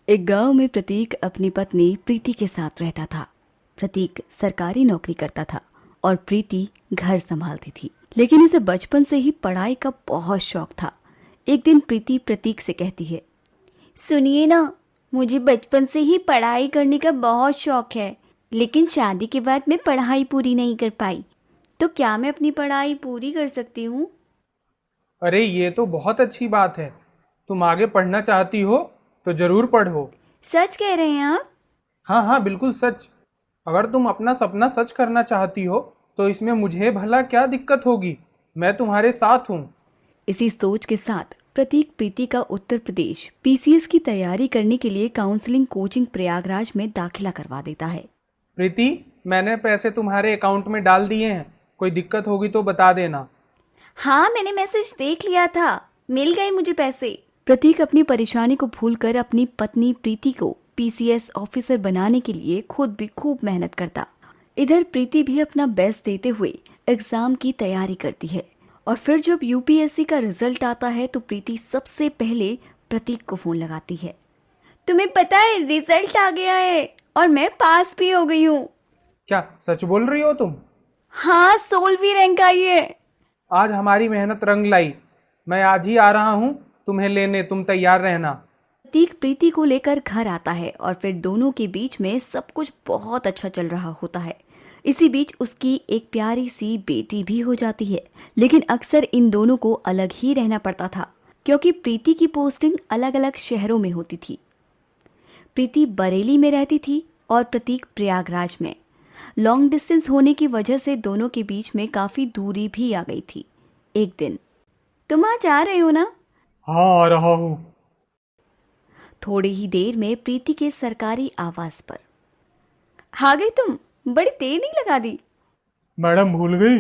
एक गांव में प्रतीक अपनी पत्नी प्रीति के साथ रहता था। प्रतीक सरकारी नौकरी करता था और प्रीति घर संभालती थी, लेकिन उसे बचपन से ही पढ़ाई का बहुत शौक था। एक दिन प्रीति प्रतीक से कहती है, सुनिए ना, मुझे बचपन से ही पढ़ाई करने का बहुत शौक है, लेकिन शादी के बाद मैं पढ़ाई पूरी नहीं कर पाई। तो क्या मैं अपनी पढ़ाई पूरी कर सकती हूँ? अरे ये तो बहुत अच्छी बात है। तुम आगे पढ़ना चाहती हो तो जरूर पढ़ो। सच कह रहे हैं आप? हाँ हाँ, बिल्कुल सच। अगर तुम अपना सपना सच करना चाहती हो तो इसमें मुझे भला क्या दिक्कत होगी। मैं तुम्हारे साथ हूँ। इसी सोच के साथ प्रतीक प्रीति का उत्तर प्रदेश पीसीएस की तैयारी करने के लिए काउंसलिंग कोचिंग प्रयागराज में दाखिला करवा देता है। प्रीति, मैंने पैसे तुम्हारे अकाउंट में डाल दिए हैं। कोई दिक्कत होगी तो बता देना। हाँ, मैंने मैसेज देख लिया था, मिल गए मुझे पैसे। प्रतीक अपनी परेशानी को भूलकर अपनी पत्नी प्रीति को पीसीएस ऑफिसर बनाने के लिए खुद भी खूब मेहनत करता। इधर प्रीति भी अपना बेस्ट देते हुए एग्जाम की तैयारी करती है और फिर जब यूपीएससी का रिजल्ट आता है तो प्रीति सबसे पहले प्रतीक को फोन लगाती है। तुम्हें पता है, रिजल्ट आ गया है और मैं पास भी हो गई हूँ। क्या सच बोल रही हो तुम? हाँ, 16वीं रैंक आई है। आज हमारी मेहनत रंग लाई। मैं आज ही आ रहा हूँ तुम्हें लेने, तुम तैयार रहना। प्रतीक प्रीति को लेकर घर आता है और फिर दोनों के बीच में सब कुछ बहुत अच्छा चल रहा होता है। इसी बीच उसकी एक प्यारी सी बेटी भी हो जाती है, लेकिन अक्सर इन दोनों को अलग ही रहना पड़ता था क्योंकि प्रीति की पोस्टिंग अलग अलग शहरों में होती थी। प्रीति बरेली में रहती थी और प्रतीक प्रयागराज में। लॉन्ग डिस्टेंस होने की वजह से दोनों के बीच में काफी दूरी भी आ गई थी। एक दिन, तुम आज आ रहे हो ना? हाँ, आ रहा हूँ। थोड़ी ही देर में प्रीति के सरकारी आवास पर। आ गई तुम? बड़ी देर नहीं लगा दी। मैडम भूल गई?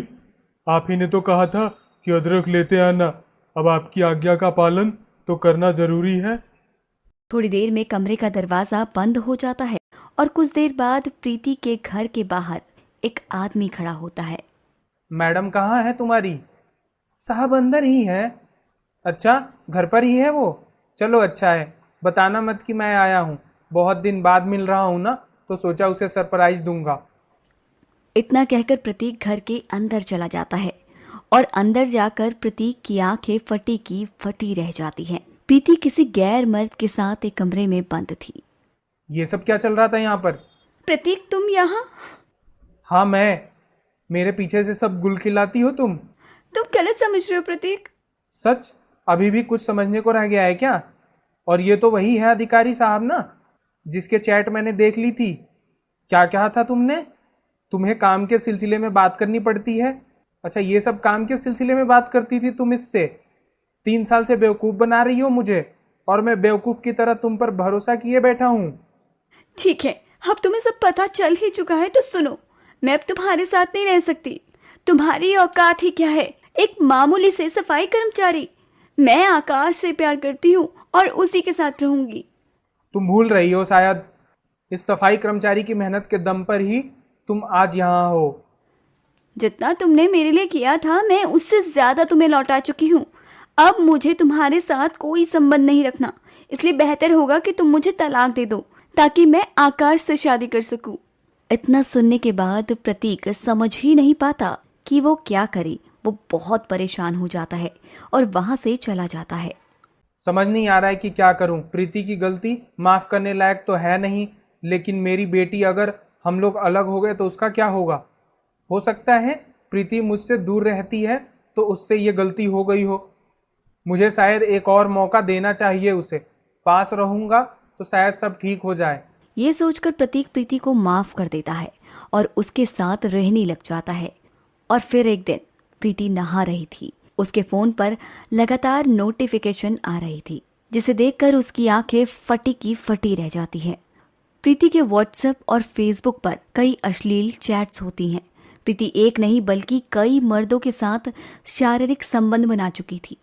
आप ही ने तो कहा था कि अदरक लेते आना। अब आपकी आज्ञा का पालन तो करना जरूरी है। थोड़ी देर में कमरे का दरवाजा बंद हो जाता है और कुछ देर बाद प्रीति के घर के बाहर एक आदमी खड़ा होता है। मैडम कहाँ है तुम्हारी? साहब अंदर ही है। अच्छा, घर पर ही है वो? चलो अच्छा है। बताना मत कि मैं आया हूँ। बहुत दिन बाद मिल रहा हूँ ना, तो सोचा उसे सरप्राइज दूंगा। इतना कहकर प्रतीक घर के अंदर चला जाता है और अंदर जाकर प्रतीक की आंखें फटी की फटी रह जाती हैं। प्रीति किसी गैर मर्द के साथ एक कमरे में बंद थी। ये सब क्या चल रहा था यहाँ पर? प्रतीक, तुम यहाँ? हाँ मैं। मेरे पीछे से सब गुल खिलाती हो तुम। तुम गलत समझ रहे हो प्रतीक। सच? अभी भी कुछ समझने को रह गया है क्या? और ये तो वही है अधिकारी साहब ना, जिसके चैट मैंने देख ली थी। क्या कहा था तुमने? तुम्हें काम के सिलसिले में बात करनी पड़ती है। अच्छा, ये सब काम के सिलसिले में बात करती थी तुम इससे? 3 साल से बेवकूफ़ बना रही हो मुझे, और मैं बेवकूफ़ की तरह तुम पर भरोसा किए बैठा हूँ। ठीक है, अब तुम्हें सब पता चल ही चुका है तो सुनो, मैं अब तुम्हारे साथ नहीं रह सकती। तुम्हारी औकात ही क्या है, एक मामूली से सफाई कर्मचारी। मैं आकाश से प्यार करती हूँ और उसी के साथ रहूंगी। तुम भूल रही हो शायद। इस सफाई कर्मचारी की मेहनत के दम पर ही तुम आज यहाँ हो। जितना तुमने मेरे लिए किया था, मैं उससे ज्यादा तुम्हें लौटा चुकी हूँ। अब मुझे तुम्हारे साथ कोई संबंध नहीं रखना, इसलिए बेहतर होगा कि तुम मुझे तलाक दे दो ताकि मैं आकाश से शादी कर सकूं। इतना सुनने के बाद प्रतीक समझ ही नहीं पाता कि वो क्या करे। वो बहुत परेशान हो जाता है और वहां से चला जाता है। समझ नहीं आ रहा है कि क्या करूं। प्रीति की गलती माफ करने लायक तो है नहीं, लेकिन मेरी बेटी, अगर हम लोग अलग हो गए तो उसका क्या होगा? हो सकता है प्रीति मुझसे दूर रहती है तो उससे ये गलती हो गई हो। मुझे शायद एक और मौका देना चाहिए उसे। पास रहूंगा तो शायद सब ठीक हो जाए। ये सोचकर प्रतीक प्रीति को माफ कर देता है और उसके साथ रहने लग जाता है। और फिर एक दिन प्रीति नहा रही थी। उसके फोन पर लगातार नोटिफिकेशन आ रही थी, जिसे देखकर उसकी आंखें फटी की फटी रह जाती हैं। प्रीति के व्हाट्सएप और फेसबुक पर कई अश्लील चैट्स होती हैं। प्रीति एक नहीं बल्कि कई मर्दों के साथ शारीरिक संबंध बना चुकी थी।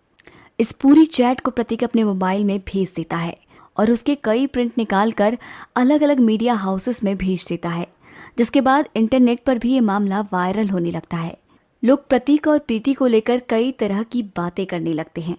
इस पूरी चैट को प्रतीक अपने मोबाइल में भेज देता है और उसके कई प्रिंट निकालकर अलग अलग मीडिया हाउसेस में भेज देता है, जिसके बाद इंटरनेट पर भी ये मामला वायरल होने लगता है। लोग प्रतीक और प्रीति को लेकर कई तरह की बातें करने लगते हैं।